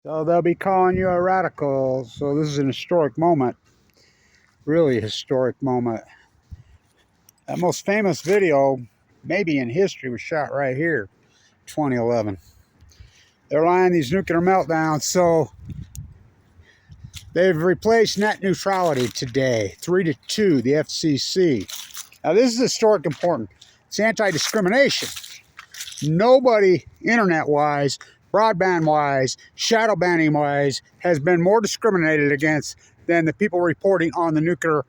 So they'll be calling you a radical. So this is an historic moment, really historic moment. The most famous video, maybe in history, was shot right here, 2011. They're lying these nuclear meltdowns. So they've replaced net neutrality today, 3-2, the FCC. Now this is historic important. It's anti-discrimination. Nobody, internet-wise, broadband-wise, shadow banning-wise, has been more discriminated against than the people reporting on the nuclear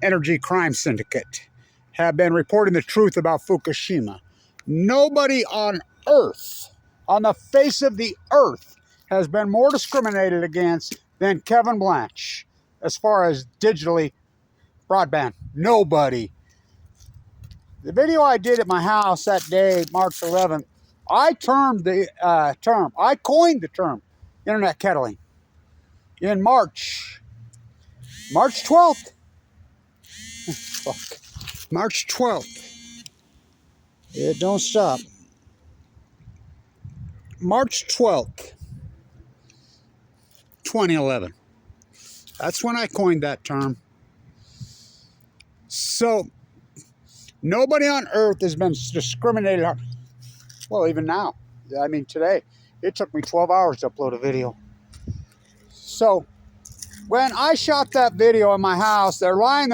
energy crime syndicate have been reporting the truth about Fukushima. Nobody on earth, on the face of the earth, has been more discriminated against than Kevin Blanch as far as digitally broadband. Nobody. The video I did at my house that day, March 11th, I coined the term internet kettling in March 12th. Fuck. March 12th. It don't stop. March 12th, 2011. That's when I coined that term. So, nobody on earth has been discriminated on. Well, even now. I mean, today. It took me 12 hours to upload a video. So, when I shot that video in my house, they're lying.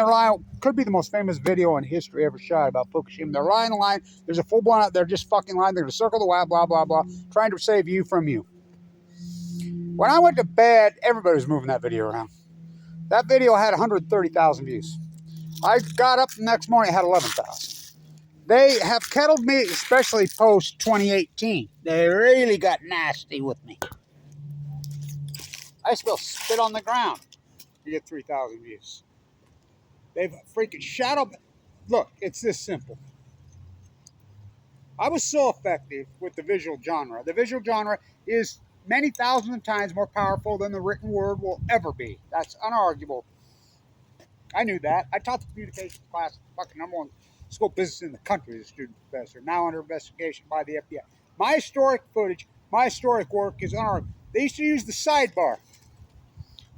Could be the most famous video in history ever shot about Fukushima. They're lying the line. There's a full-blown out there just fucking lying. They're going to circle the web, blah, blah, blah, trying to save you from you. When I went to bed, everybody was moving that video around. That video had 130,000 views. I got up the next morning, it had 11,000. They have kettled me, especially post 2018. They really got nasty with me. I spill spit on the ground to get 3,000 views. They've freaking shadow. Look, it's this simple. I was so effective with the visual genre. The visual genre is many thousands of times more powerful than the written word will ever be. That's unarguable. I knew that. I taught the communications class, fucking #1 school business in the country as a student professor, now under investigation by the FBI. My historic footage, my historic work is unarguable. They used to use the sidebar.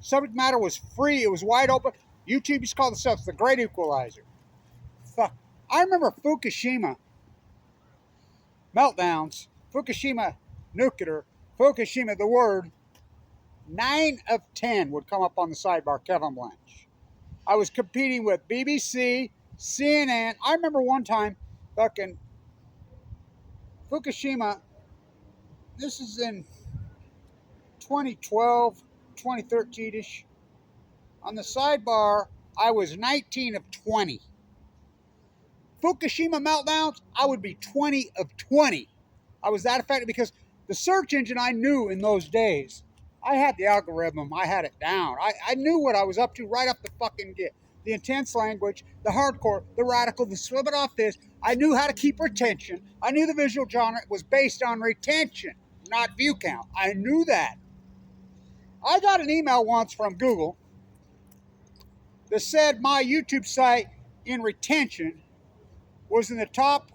Subject matter was free. It was wide open. YouTube used to call themselves the great equalizer. Fuck. I remember Fukushima meltdowns, Fukushima nuclear, Fukushima the word, 9 of 10 would come up on the sidebar, Kevin Blanch. I was competing with BBC, CNN. I remember one time, fucking Fukushima, this is in 2012, 2013-ish. On the sidebar, I was 19 of 20. Fukushima meltdowns, I would be 20 of 20. I was that effective because the search engine I knew in those days, I had the algorithm, I had it down. I knew what I was up to right up the fucking get. The intense language, the hardcore, the radical, the slip it off this. I knew how to keep retention. I knew the visual genre was based on retention, not view count. I knew that. I got an email once from Google that said my YouTube site in retention was in the top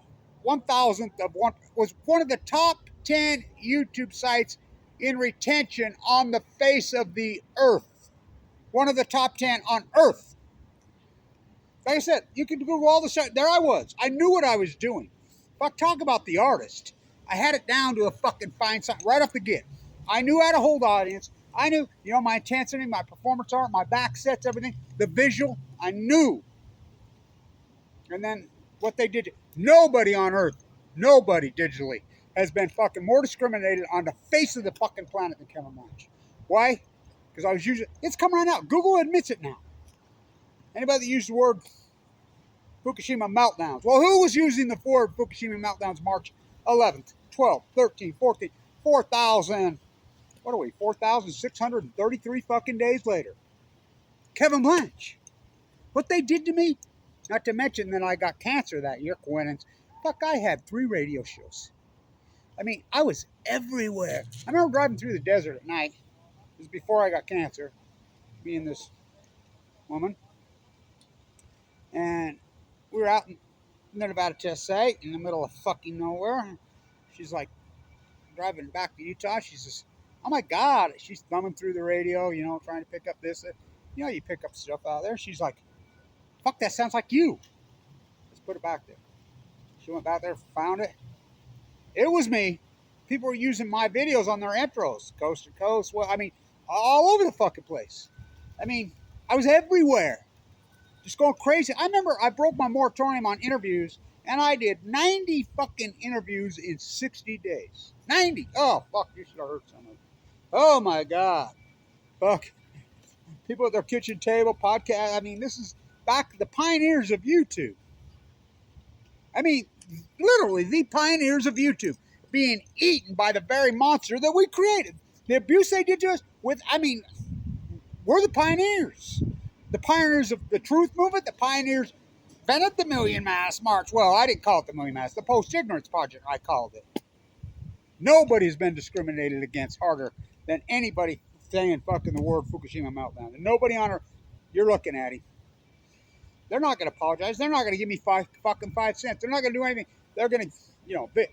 1,000th of one, was one of the top 10 YouTube sites in retention on the face of the earth. One of the top 10 on earth. Like I said, you can Google all the sites. There I was. I knew what I was doing. Fuck, talk about the artist. I had it down to a fucking fine science right off the get. I knew how to hold audience. I knew, my intensity, my performance art, my back sets, everything. The visual, I knew. And then what they did, nobody on earth, nobody digitally has been fucking more discriminated on the face of the fucking planet than Kevin Blanch. Why? Because I was using, it's come right out. Google admits it now. Anybody that used the word Fukushima meltdowns. Well, who was using the word Fukushima meltdowns March 11th, 12th, 13th, 14th, 4,000, what are we, 4,633 fucking days later? Kevin Blanch. What they did to me? Not to mention that I got cancer that year, coincidence. Fuck, I had 3 radio shows. I mean, I was everywhere. I remember driving through the desert at night. This was before I got cancer. Me and this woman. And we were out in the Nevada test site in the middle of fucking nowhere. She's like driving back to Utah. She says, Oh my God. She's thumbing through the radio, you know, trying to pick up this. You know, you pick up stuff out there. She's like, fuck, that sounds like you. Let's put it back there. She went back there, found it. It was me. People were using my videos on their intros, coast to coast. Well, I mean, all over the fucking place. I mean, I was everywhere, just going crazy. I remember I broke my moratorium on interviews, and I did 90 fucking interviews in 60 days. 90. Oh, fuck, you should have heard some of it. Oh, my God. Fuck. People at their kitchen table, podcast. I mean, this is back the pioneers of YouTube. I mean, literally the pioneers of YouTube being eaten by the very monster that we created. The abuse they did to us we're the pioneers. The pioneers of the truth movement, the pioneers invented the Million Mass March. Well, I didn't call it the Million Mass, the Post-Ignorance Project, I called it. Nobody's been discriminated against harder than anybody saying fucking the word Fukushima meltdown. And nobody on earth, you're looking at him. They're not going to apologize. They're not going to give me 5 cents. They're not going to do anything. They're going to,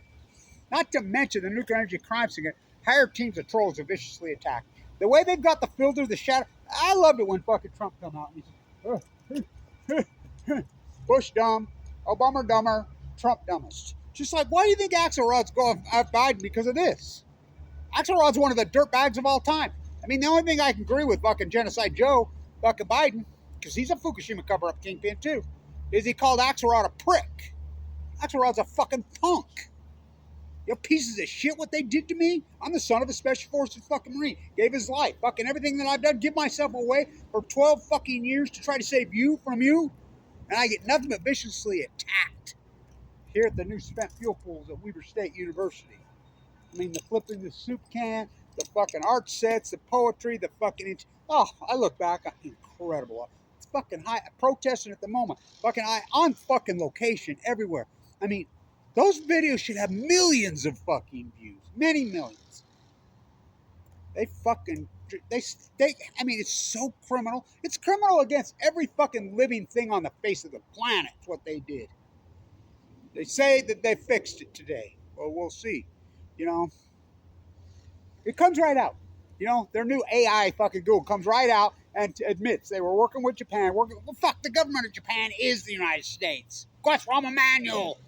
not to mention the nuclear energy crime syndicate, hired teams of trolls to viciously attack. The way they've got the filter, the shadow. I loved it when fucking Trump come out and he said, Bush dumb, Obama dumber, Trump dumbest. Just like, why do you think Axelrod's going at Biden because of this? Axelrod's one of the dirtbags of all time. I mean, the only thing I can agree with fucking Genocide Joe, fucking Biden, because he's a Fukushima cover-up kingpin too, is he called Axelrod a prick. Axelrod's a fucking punk. You know, pieces of shit what they did to me. I'm the son of a Special Forces fucking Marine. Gave his life. Fucking everything that I've done, give myself away for 12 fucking years to try to save you from you. And I get nothing but viciously attacked here at the new spent fuel pools at Weber State University. I mean, the flipping the soup can, the fucking art sets, the poetry, the fucking... Oh, I look back, incredible. It's fucking high, protesting at the moment. Fucking on fucking location everywhere. I mean, those videos should have millions of fucking views. Many millions. They fucking... I mean, it's so criminal. It's criminal against every fucking living thing on the face of the planet. It's what they did. They say that they fixed it today. Well, we'll see. You know, it comes right out. You know, their new AI fucking Google comes right out and admits they were working with Japan. Well, fuck, the government of Japan is the United States. Go ask Rahm Emanuel.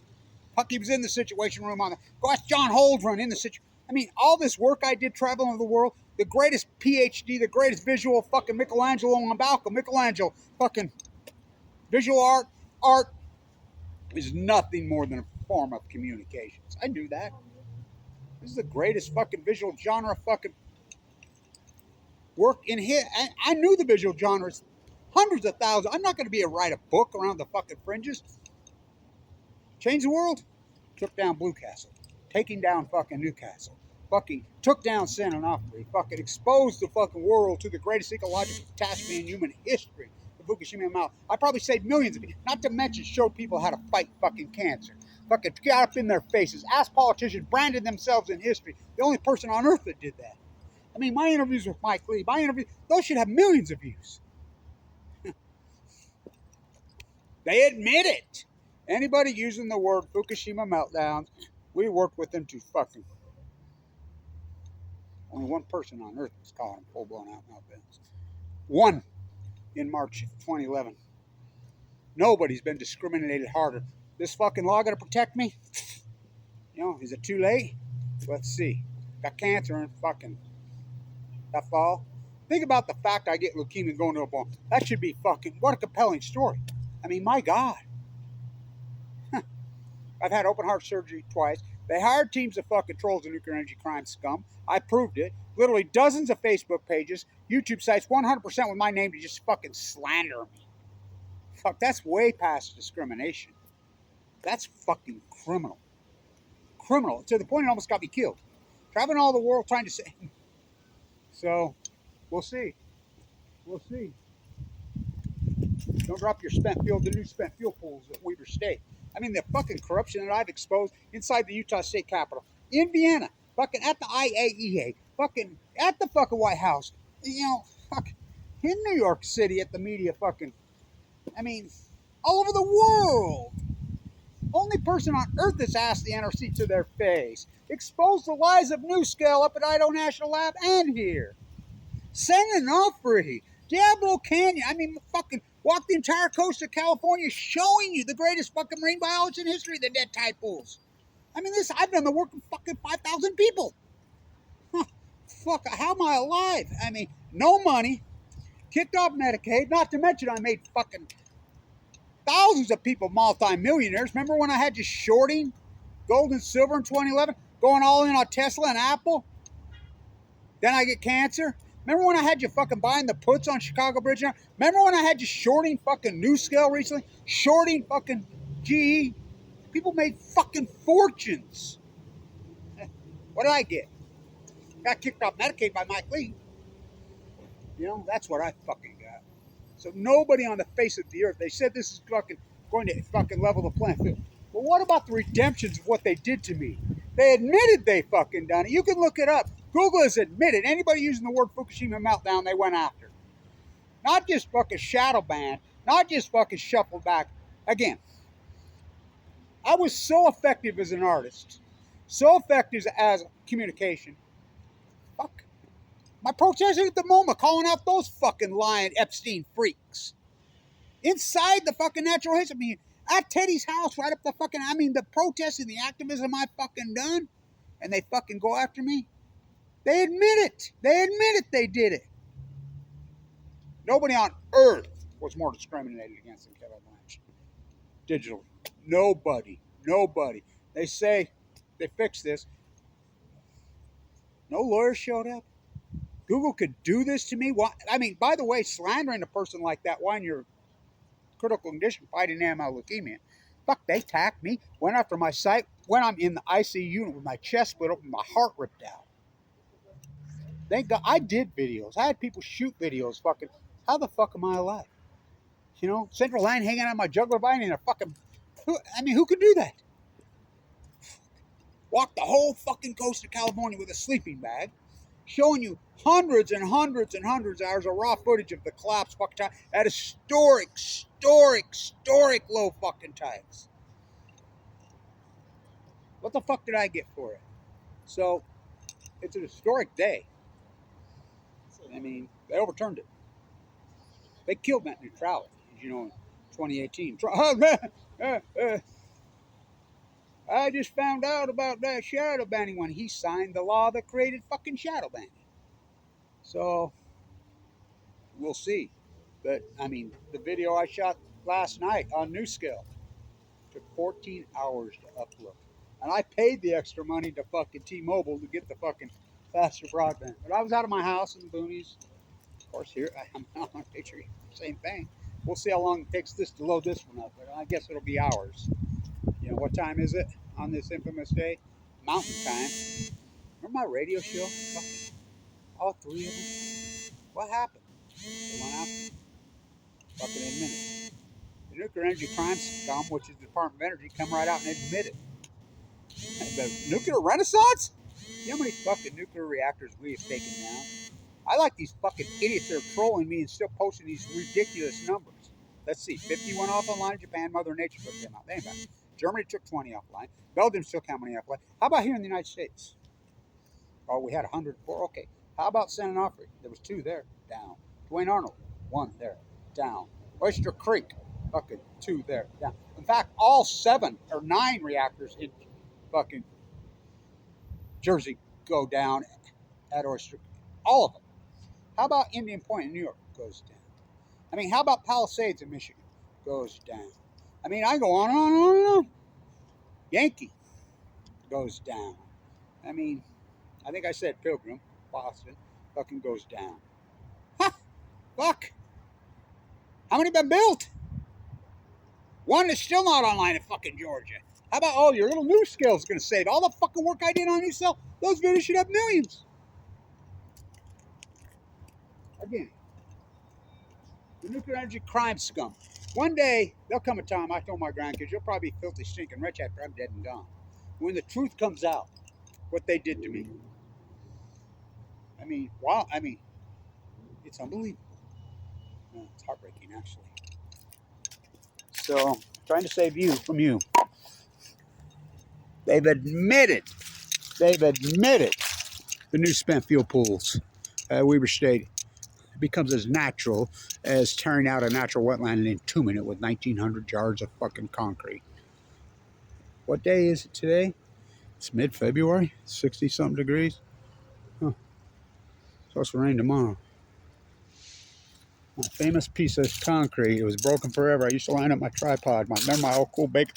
Fuck, he was in the Situation Room on the... Go ask John Holdren in the situation... I mean, all this work I did traveling the world, the greatest PhD, the greatest visual fucking Michelangelo on Balco. Michelangelo fucking visual art is nothing more than a form of communications. I knew that. This is the greatest fucking visual genre fucking work in here. I knew the visual genres, hundreds of thousands. I'm not going to write a book around the fucking fringes. Change the world. Took down Blue Castle. Taking down fucking Newcastle. Fucking took down San Onofre. Fucking exposed the fucking world to the greatest ecological catastrophe in human history. The Fukushima meltdown. I probably saved millions of people. Not to mention showed people how to fight fucking cancer. Fucking got up in their faces. Asked politicians, branded themselves in history. The only person on earth that did that. I mean, my interviews with Mike Lee, those should have millions of views. They admit it. Anybody using the word Fukushima meltdown, we work with them to fucking... Only one person on earth was calling them full-blown out meltdowns. One in March of 2011. Nobody's been discriminated harder. This fucking law going to protect me? You know, is it too late? Let's see. Got cancer and fucking that fall. Think about the fact I get leukemia going to a bone. That should be fucking... What a compelling story. I mean, my God. I've had open heart surgery twice. They hired teams of fucking trolls and nuclear energy crime scum. I proved it. Literally dozens of Facebook pages, YouTube sites, 100% with my name to just fucking slander me. Fuck, that's way past discrimination. That's fucking criminal. Criminal. To the point it almost got me killed. Traveling all the world trying to say... So, we'll see. We'll see. Don't drop your spent fuel, the new spent fuel pools at Weber State. I mean, the fucking corruption that I've exposed inside the Utah State Capitol, in Vienna, fucking at the IAEA, fucking at the fucking White House, you know, fuck, in New York City at the media fucking, I mean, all over the world. Only person on earth that's asked the NRC to their face. Expose the lies of NewScale up at Idaho National Lab and here. San Onofre, Diablo Canyon. I mean, fucking walk the entire coast of California showing you the greatest fucking marine biology in history, the dead tide pools. I mean, I've done the work of fucking 5,000 people. Huh, fuck, how am I alive? I mean, no money, kicked off Medicaid, not to mention I made fucking thousands of people multi-millionaires. Remember when I had you shorting gold and silver in 2011, going all in on Tesla and Apple? Then I get cancer. Remember when I had you fucking buying the puts on Chicago Bridge? Remember when I had you shorting fucking NewScale recently? Shorting fucking GE? People made fucking fortunes. What did I get? Got kicked off Medicaid by Mike Lee. You know, that's what I fucking got. So nobody on the face of the earth, they said this is fucking going to fucking level the playing field. But what about the redemptions of what they did to me? They admitted they fucking done it. You can look it up. Google has admitted. Anybody using the word Fukushima meltdown, they went after. Not just fucking shadow banned, not just fucking shuffled back. Again, I was so effective as an artist, so effective as communication. Fuck. My protesting at the moment, calling out those fucking lying Epstein freaks. Inside the fucking natural history. I mean, at Teddy's house, right up the fucking, I mean, the protesting, the activism I fucking done, and they fucking go after me. They admit it. They admit it. They did it. Nobody on earth was more discriminated against than Kevin Blanch. Digitally. Nobody. Nobody. They say they fixed this. No lawyer showed up. Google could do this to me. Why? I mean, by the way, slandering a person like that while you're critical condition fighting AML leukemia. Fuck, they attacked me, went after my site, when I'm in the ICU unit with my chest split open, my heart ripped out. Thank God, I did videos. I had people shoot videos. Fucking, how the fuck am I alive? You know, central line hanging on my jugular vein in a fucking, who could do that? Walk the whole fucking coast of California with a sleeping bag, showing you hundreds and hundreds and hundreds of hours of raw footage of the collapse fucking time at historic low fucking tides. What the fuck did I get for it? So, it's an historic day. I mean, they overturned it. They killed net neutrality, as you know, in 2018. I just found out about that shadow banning when he signed the law that created fucking shadow banning. So, we'll see. But, I mean, the video I shot last night on NewScale took 14 hours to upload. And I paid the extra money to fucking T-Mobile to get the fucking faster broadband. But I was out of my house in the boonies. Of course, here, I'm on my picture. Same thing. We'll see how long it takes this to load this one up. But I guess it'll be hours. You know, what time is it on this infamous day? Mountain time. Remember my radio show? Fucking all three of them? What happened? They went out. Fucking admitted. The Nuclear Energy Crime Scum, which is the Department of Energy, come right out and admit it. The nuclear renaissance? You know how many fucking nuclear reactors we have taken down? I like these fucking idiots that are trolling me and still posting these ridiculous numbers. Let's see, 50 went off online. Japan, Mother Nature put them out. They ain't bad. Germany took 20 offline. Belgium still how many offline? How about here in the United States? Oh, we had 104. Okay. How about San Onofre? There was 2 there, down. Duane Arnold, 1 there, down. Oyster Creek, fucking 2 there, down. In fact, all 7 or 9 reactors in fucking Jersey go down at Oyster Creek. All of them. How about Indian Point in New York? Goes down. I mean, how about Palisades in Michigan? Goes down. I mean, I go on and on and on and on. Yankee goes down. I mean, I think I said Pilgrim, Boston, fucking goes down. Ha! Fuck! How many been built? 1 is still not online in fucking Georgia. How about all your little NewScale is going to save all the fucking work I did on NewScale? Those videos should have millions. Again, the nuclear energy crime scum. One day, there'll come a time, I told my grandkids, you'll probably be filthy, stinking rich after I'm dead and gone. When the truth comes out, what they did to me. I mean, wow, it's unbelievable. No, it's heartbreaking, actually. So, trying to save you from you. They've admitted the new spent fuel pools at Weber State becomes as natural as tearing out a natural wetland and entombing it with 1,900 yards of fucking concrete. What day is it today? It's mid-February, 60-something degrees. Huh. It's supposed to rain tomorrow. My famous piece of concrete. It was broken forever. I used to line up my tripod. Remember my old cool big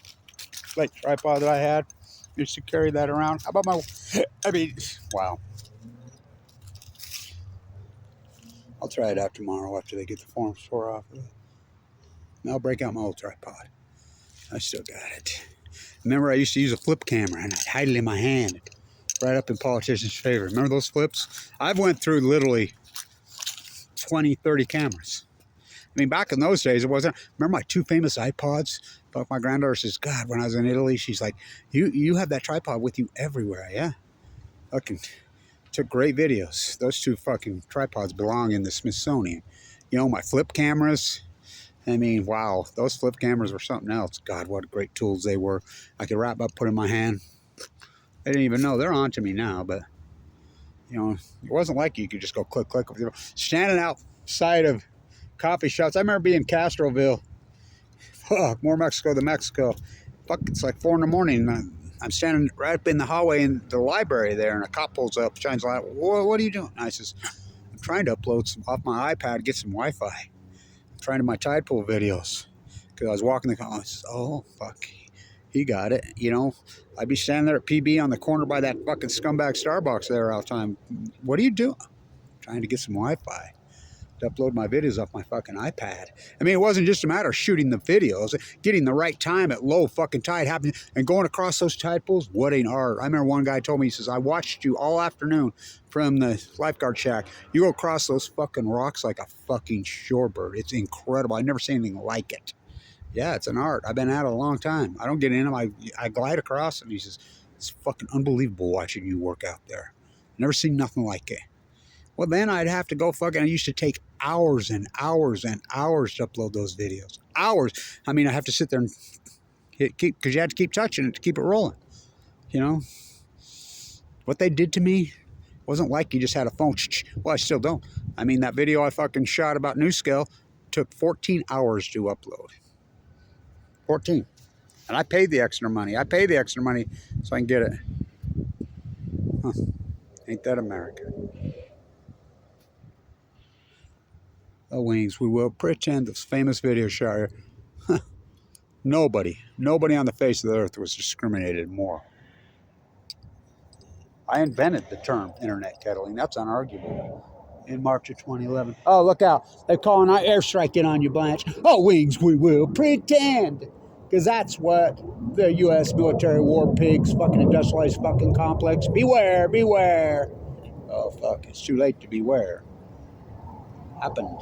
plate tripod that I had? I used to carry that around. How about my... I mean, wow. I'll try it out tomorrow after they get the forms tore off of it. And I'll break out my old tripod. I still got it. Remember, I used to use a flip camera, and I'd hide it in my hand. Right up in politicians' favor. Remember those flips? I've went through literally 20, 30 cameras. I mean, back in those days, it wasn't... Remember my two famous iPods? But my granddaughter says, God, when I was in Italy, she's like, you have that tripod with you everywhere, yeah? Fucking took great videos. Those two fucking tripods belong in the Smithsonian. You know, my flip cameras... I mean, wow, those flip cameras were something else. God, what great tools they were. I could wrap up, put in my hand. They didn't even know. They're on to me now, but, you know, it wasn't like you could just go click, click. Standing outside of coffee shops. I remember being in Castroville. Fuck, more Mexico than Mexico. Fuck, it's like 4 in the morning. I'm standing right up in the hallway in the library there, and a cop pulls up, shines a light. What are you doing? And I says, I'm trying to upload some off my iPad, get some Wi-Fi. Trying to my tide pool videos because I was walking the car. I said, oh fuck, he got it. You know, I'd be standing there at PB on the corner by that fucking scumbag Starbucks there all the time. What are you doing? Trying to get some Wi-Fi to upload my videos off my fucking iPad. I mean, it wasn't just a matter of shooting the videos, getting the right time at low fucking tide happening and going across those tide pools. What an art. I remember one guy told me, he says, I watched you all afternoon from the lifeguard shack. You go across those fucking rocks like a fucking shorebird. It's incredible. I've never seen anything like it. Yeah, it's an art. I've been at it a long time. I don't get in them. I glide across them. He says, it's fucking unbelievable watching you work out there. Never seen nothing like it. Well, then I'd have to go fucking... I used to take hours and hours and hours to upload those videos. Hours. I mean, I have to sit there and keep... Because you had to keep touching it to keep it rolling. You know? What they did to me wasn't like you just had a phone. Well, I still don't. I mean, that video I fucking shot about New Scale took 14 hours to upload. 14. And I paid the extra money. I paid the extra money so I can get it. Huh. Ain't that America? The wings, we will pretend this famous video shot. Nobody on the face of the earth was discriminated more. I invented the term internet kettling. That's unarguable. In March of 2011. Oh, look out. They're calling our airstrike in on you, Blanche. Oh, wings, we will pretend. Because that's what the U.S. military war pigs, fucking industrialized fucking complex. Beware, beware. Oh, fuck. It's too late to beware. Happened.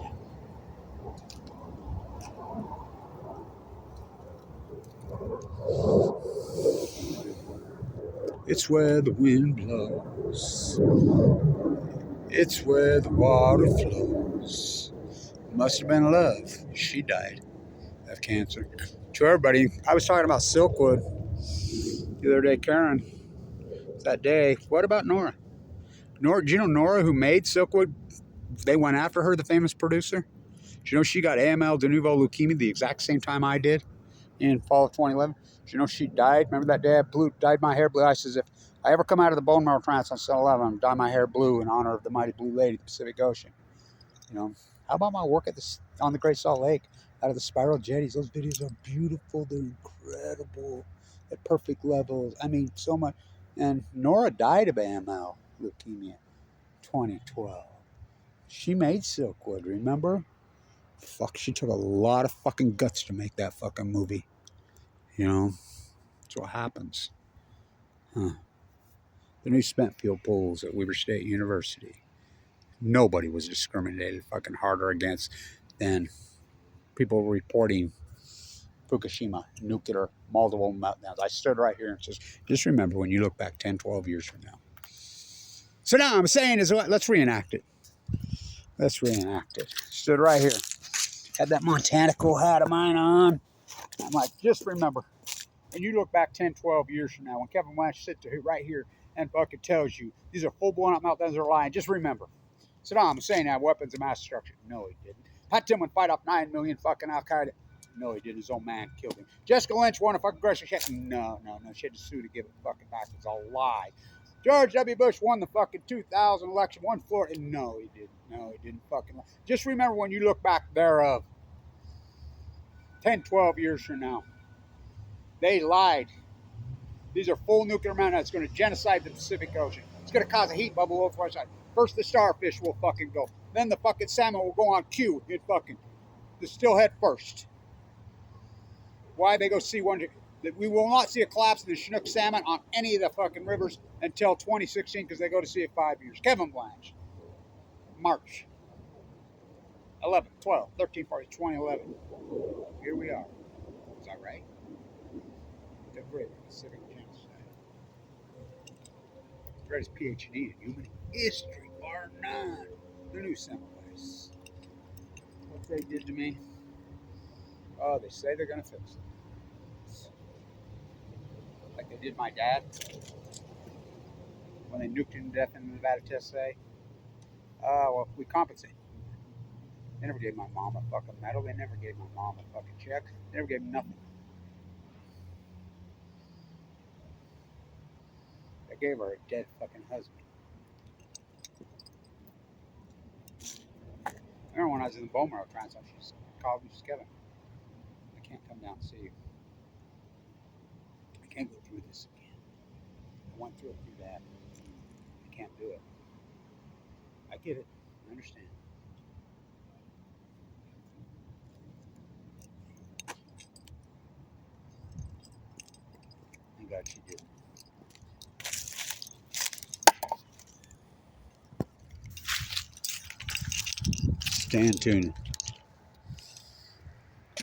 It's where the wind blows. It's where the water flows. Must have been love. She died of cancer. To everybody, I was talking about Silkwood the other day, Karen. That day. What about Nora? Do you know Nora, who made Silkwood? They went after her, the famous producer. Do you know she got AML de novo leukemia the exact same time I did in fall of 2011? Do you know she died? Remember that day I dyed my hair blue? I says, if I ever come out of the bone marrow trance on cell 11, I'm going to dye my hair blue in honor of the mighty blue lady of the Pacific Ocean. You know, how about my work on the Great Salt Lake out of the spiral jetties? Those videos are beautiful. They're incredible at perfect levels. I mean, so much. And Nora died of AML leukemia 2012. She made Silkwood, remember? Fuck, she took a lot of fucking guts to make that fucking movie. You know, that's what happens. Huh. The new spent fuel pools at Weber State University. Nobody was discriminated fucking harder against than people reporting Fukushima nuclear multiple meltdowns. I stood right here and says, just remember when you look back 10, 12 years from now. So now I'm saying is, let's reenact it. Let's reenact it. Stood right here. Had that Montana cool hat of mine on. I'm like, just remember, and you look back 10, 12 years from now, when Kevin Blanch sits right here and fucking tells you these are full blown up meltdowns are lying, just remember, Saddam Hussein had weapons of mass destruction. No, he didn't. Pat Tillman fight off 9 million fucking Al Qaeda. No, he didn't. His own man killed him. Jessica Lynch won a fucking grocery check. No. She had to sue to give it fucking back. It's a lie. George W. Bush won the fucking 2000 election, won Florida. No, he didn't. No, he didn't fucking lie. Just remember when you look back thereof, 10, 12 years from now, they lied. These are full nuclear mountains. It's going to genocide the Pacific Ocean. It's going to cause a heat bubble over the side. First, the starfish will fucking go. Then the fucking salmon will go on cue. It fucking the steelhead first. Why they go see one? We will not see a collapse in the Chinook salmon on any of the fucking rivers until 2016 because they go to see it 5 years. Kevin Blanch, March 11, 12, 13, 14, 2011. Here we are. Is that right? The great Pacific genocide. Greatest PhD in human history, bar none. Who knew someplace? What they did to me? Oh, they say they're going to fix it. Like they did my dad when they nuked him to death in the Nevada test say. Well, we compensate. They never gave my mom a fucking medal. They never gave my mom a fucking check. They never gave me nothing. They gave her a dead fucking husband. I remember when I was in the bone marrow transplant, she just called me, she's Kevin, I can't come down and see you. I can't go through this again. I went through that. I can't do it. I get it. I understand. Thank God she did. Stand tuned.